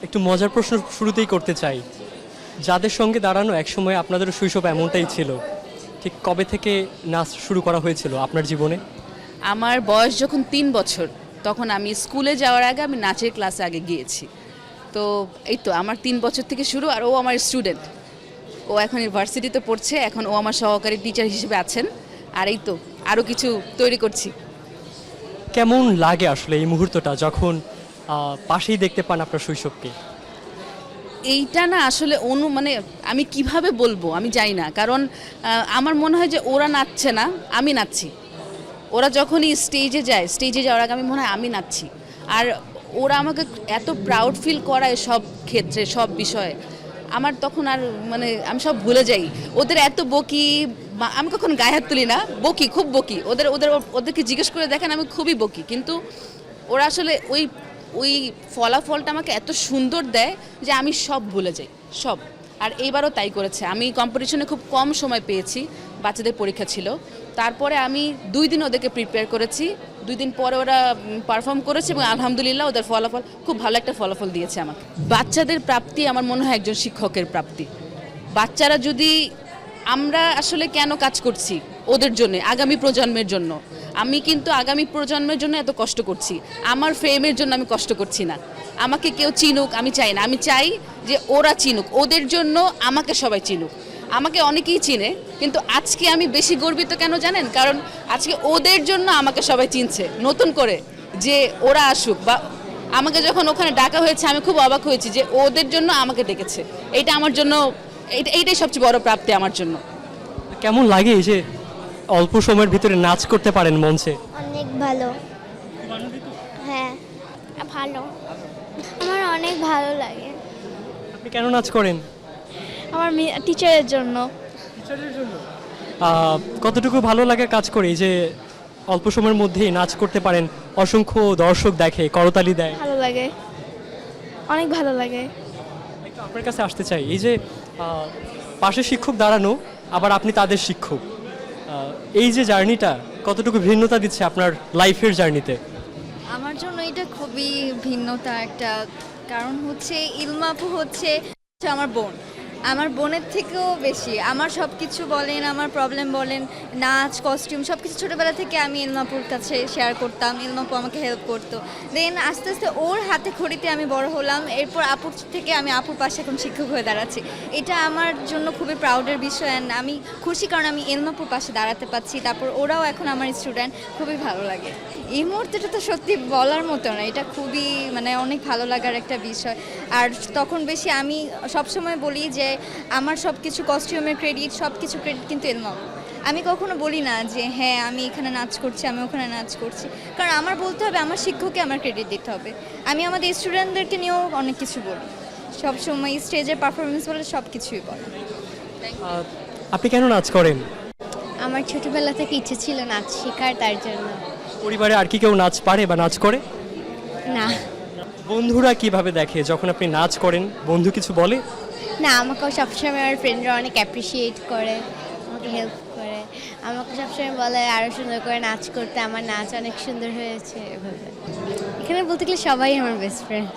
একটু মজার প্রশ্ন শুরুতেই করতে চাই। যাদের সঙ্গে দাঁড়ানো একসময় আপনাদের শৈশব এমনটাই ছিল, ঠিক কবে থেকে নাচ শুরু করা হয়েছিল আপনার জীবনে? আমার বয়স যখন 3 বছর, তখন আমি স্কুলে যাওয়ার আগে আমি নাচের ক্লাসে আগে গিয়েছি। তো এই তো আমার 3 বছর থেকে শুরু। আর ও আমার স্টুডেন্ট, ও এখন ইউনিভার্সিটিতে পড়ছে, এখন ও আমার সহকারী টিচার হিসেবে আছেন। আর এই তো আরও কিছু তৈরি করছি। কেমন লাগে আসলে এই মুহূর্তটা যখন পাশেই দেখতে পান আপনার শৈশবকে? এইটা না আসলে মানে আমি কিভাবে বলবো আমি জানি না, কারণ আমার মনে হয় যে ওরা নাচছে না, আমি নাচছি। ওরা যখনই স্টেজে যায়, স্টেজে যাওয়ার আগে আমি মনে হয় আমি নাচছি। আর ওরা আমাকে এত প্রাউড ফিল করায় সব ক্ষেত্রে, সব বিষয়ে। আমার তখন আর মানে আমি সব ভুলে যাই। ওদের এত বকি, আমি কখন গায়ে হাত তুলি না, বকি, খুব বকি ওদের ওদের ওদেরকে জিজ্ঞেস করে দেখেন, আমি খুবই বকি। কিন্তু ওরা আসলে ওই ওই ফলাফলটা আমাকে এত সুন্দর দেয় যে আমি সব ভুলে যাই, সব। আর এইবারও তাই করেছে। আমি কম্পিটিশনে খুব কম সময় পেয়েছি, বাচ্চাদের পরীক্ষা ছিল। তারপরে আমি 2 দিন ওদেরকে প্রিপেয়ার করেছি। 2 দিন পরে ওরা পারফর্ম করেছে এবং আলহামদুলিল্লাহ ওদের ফলাফল খুব ভালো একটা ফলাফল দিয়েছে আমাকে। বাচ্চাদের প্রাপ্তি আমার মনে হয় একজন শিক্ষকের প্রাপ্তি। বাচ্চারা যদি, আমরা আসলে কেন কাজ করছি ওদের জন্য, আগামী প্রজন্মের জন্য। আমি কিন্তু আগামী প্রজন্মের জন্য এত কষ্ট করছি, আমার ফেমের জন্য আমি কষ্ট করছি না। আমাকে কেউ চিনুক আমি চাই না, আমি চাই যে ওরা চিনুক, ওদের জন্য আমাকে সবাই চিনুক। আমাকে অনেকেই চিনে, কিন্তু আজকে আমি বেশি গর্বিত কেন জানেন? কারণ আজকে ওদের জন্য আমাকে সবাই চিনছে নতুন করে, যে ওরা আসুক। বা আমাকে যখন ওখানে ডাকা হয়েছে আমি খুব অবাক হয়েছি যে ওদের জন্য আমাকে ডেকেছে। এইটা আমার জন্য, এইটাই সবচেয়ে বড় প্রাপ্তি আমার জন্য। কেমন লাগে এই যে অল্প সময়ের ভিতরে নাচ করতে পারেন মঞ্চে? অনেক ভালো। হ্যাঁ, ভালো। আমার অনেক ভালো লাগে। আপনি কেন নাচ করেন? আমার টিচারের জন্য। কতটুকু ভালো লাগে কাজ করে এই যে অল্প সময়ের মধ্যেই নাচ করতে পারেন, অসংখ্য দর্শক দেখে, করতালি দেয়? ভালো লাগে, অনেক ভালো লাগে। একটু আপনার কাছে আসতে চাই, এই যে পাশে শিক্ষক দাঁড়ানো, আবার আপনি তাদের শিক্ষক, এই যে জার্নিটা কতটুকু ভিন্নতা দিচ্ছে আপনার লাইফের জার্নিতে? আমার জন্য এটা খুবই ভিন্নতা একটা, কারণ হচ্ছে ইলমা আপু হচ্ছে আমার বোন। আমার বোনের থেকেও বেশি আমার সব কিছু বলেন, আমার প্রবলেম বলেন, নাচ, কস্টিউম সব কিছু ছোটোবেলা থেকে আমি ইলমাপুর কাছে শেয়ার করতাম। ইলমাপু আমাকে হেল্প করতো। দেন আস্তে আস্তে ওর হাতে খড়িতে আমি বড় হলাম। এরপর আপুর থেকে আমি আপুর পাশে এখন শিক্ষক হয়ে দাঁড়াচ্ছি। এটা আমার জন্য খুবই প্রাউডের বিষয়। অ্যান্ড আমি খুশি কারণ আমি ইলমাপুর পাশে দাঁড়াতে পারছি। তারপর ওরাও এখন আমার স্টুডেন্ট, খুবই ভালো লাগে। এই মুহূর্তেটা তো সত্যি বলার মতো না, এটা খুবই মানে অনেক ভালো লাগার একটা বিষয়। আর তখন বেশি আমি সবসময় বলি যে আমার সব কিছু কস্টিউমের ক্রেডিট, সব কিছু ক্রেডিট কিন্তু ইলমা। আমি কখনো বলি না যে হ্যাঁ আমি এখানে নাচ করছি, আমি ওখানে নাচ করছি, কারণ আমার বলতে হবে আমার শিক্ষককে আমার ক্রেডিট দিতে হবে। আমি আমাদের স্টুডেন্টদেরকে নিয়েও অনেক কিছু বলি, সবসময় স্টেজে পারফরমেন্স বলে সব কিছুই বলে। আপনি কেন নাচ করেন? আমার ছোটবেলা থেকে ইচ্ছে ছিল নাচ শেখার, তার জন্য। পরিবারে আর কি কেউ নাচ পারে বা নাচ করে? না, বন্ধুরা কিভাবে দেখে যখন আপনি নাচ করেন? বন্ধু কিছু বলে? না, আমাকেও সবসময় আমার ফ্রেন্ডরা অনেক অ্যাপ্রিসিয়েট করে, আমাকে হেল্প করে। আমাকে সবসময় বলে আরও সুন্দর করে নাচ করতে, আমার নাচ অনেক সুন্দর হয়েছে এভাবে। এখানে বলতে গেলে সবাই আমার বেস্ট ফ্রেন্ড।